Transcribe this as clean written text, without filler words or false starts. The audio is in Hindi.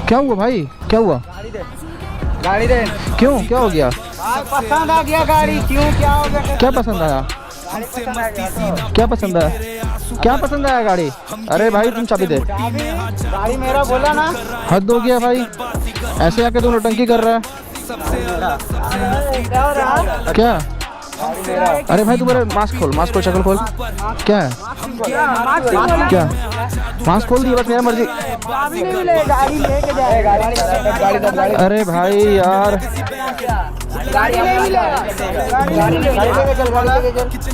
क्या हुआ भाई, क्या हुआ? गाड़ी दे। क्यों, क्या हो गया? पसंद आ गया गाड़ी, क्यों क्या हो गया? क्या पसंद आया? क्या पसंद आया? क्या पसंद आया गाड़ी? अरे भाई तुम चाबी दे। गाड़ी मेरा बोला ना। हद हो गया भाई, ऐसे आके तुम नौटंकी कर रहा है। क्या हो रहा है? क्या? अरे भाई तुम्हारे मास्क खोल, मास्क खोल, शक्ल खोल। क्या है? क्या? मास्क खोल दिया, बस मेरा मर्जी। गाड़ी लेके जाए। अरे भाई यार, गाड़ी नहीं मिलेगा। गाड़ी लेके चल।